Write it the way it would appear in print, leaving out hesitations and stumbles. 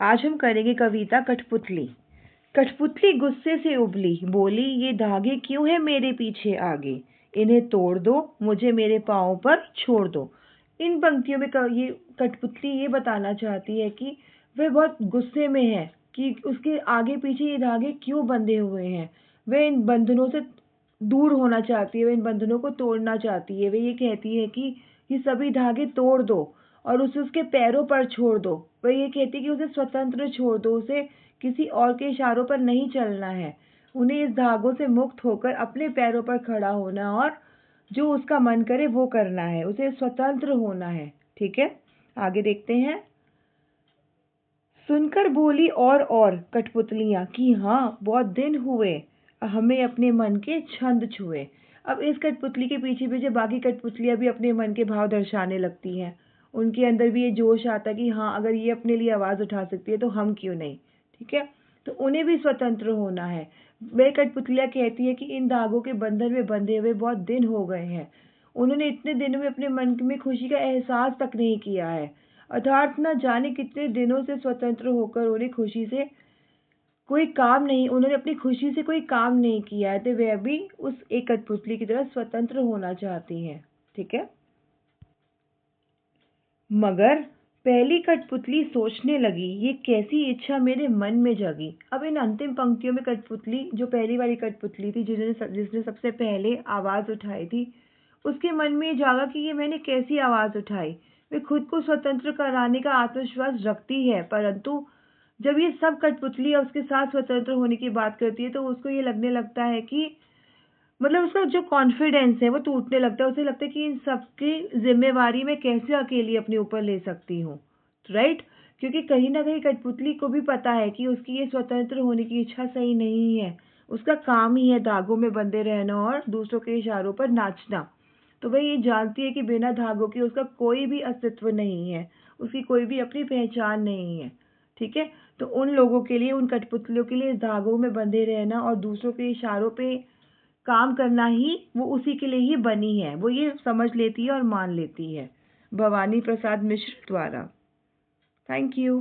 आज हम करेंगे कविता कठपुतली। कठपुतली गुस्से से उबली, बोली ये धागे क्यों है मेरे पीछे आगे, इन्हें तोड़ दो, मुझे मेरे पाँव पर छोड़ दो। इन पंक्तियों में ये कठपुतली ये बताना चाहती है कि वह बहुत गुस्से में है कि उसके आगे पीछे ये धागे क्यों बंधे हुए हैं। वह इन बंधनों से दूर होना चाहती है, वह इन बंधनों को तोड़ना चाहती है। वह ये कहती है कि ये सभी धागे तोड़ दो और उसे उसके पैरों पर छोड़ दो। वह ये कहती है कि उसे स्वतंत्र छोड़ दो, उसे किसी और के इशारों पर नहीं चलना है। उन्हें इस धागों से मुक्त होकर अपने पैरों पर खड़ा होना और जो उसका मन करे वो करना है। उसे स्वतंत्र होना है। ठीक है, आगे देखते हैं। सुनकर बोली और कठपुतलियां कि हाँ बहुत दिन हुए हमें अपने मन के छंद छुए। अब इस कठपुतली के पीछे पीछे बाकी कठपुतलियां भी अपने मन के भाव दर्शाने लगती हैं। उनके अंदर भी ये जोश आता है कि हाँ अगर ये अपने लिए आवाज़ उठा सकती है तो हम क्यों नहीं। ठीक है, तो उन्हें भी स्वतंत्र होना है। वे कठपुतलियां कहती है कि इन धागों के बंधन में बंधे हुए बहुत दिन हो गए हैं। उन्होंने इतने दिनों में अपने मन में खुशी का एहसास तक नहीं किया है, अर्थात न जाने कितने दिनों से स्वतंत्र होकर उन्हें खुशी से कोई काम नहीं, उन्होंने अपनी खुशी से कोई काम नहीं किया है, तो वह भी उस एक कठपुतली की तरह स्वतंत्र होना चाहती हैं। ठीक है, मगर पहली कठपुतली सोचने लगी ये कैसी इच्छा मेरे मन में जगी। अब इन अंतिम पंक्तियों में कठपुतली, जो पहली वाली कठपुतली थी जिसने सबसे पहले आवाज़ उठाई थी, उसके मन में जागा कि ये मैंने कैसी आवाज़ उठाई। वे खुद को स्वतंत्र कराने का आत्मविश्वास रखती है, परंतु जब ये सब कठपुतलियाँ उसके साथ स्वतंत्र होने की बात करती है तो उसको ये लगने लगता है कि मतलब उसका जो कॉन्फिडेंस है वो टूटने लगता है। उसे लगता है कि इन सबकी जिम्मेवारी मैं कैसे अकेली अपने ऊपर ले सकती हूँ, राइट। क्योंकि कहीं ना कहीं कठपुतली को भी पता है कि उसकी ये स्वतंत्र होने की इच्छा सही नहीं है। उसका काम ही है धागों में बंधे रहना और दूसरों के इशारों पर नाचना। तो वह ये जानती है कि बिना धागों के उसका कोई भी अस्तित्व नहीं है, उसकी कोई भी अपनी पहचान नहीं है। ठीक है, तो उन लोगों के लिए, उन कठपुतलियों के लिए धागों में बंधे रहना और दूसरों के इशारों पे काम करना ही वो उसी के लिए ही बनी है। वो ये समझ लेती है और मान लेती है। भवानी प्रसाद मिश्र द्वारा। Thank you.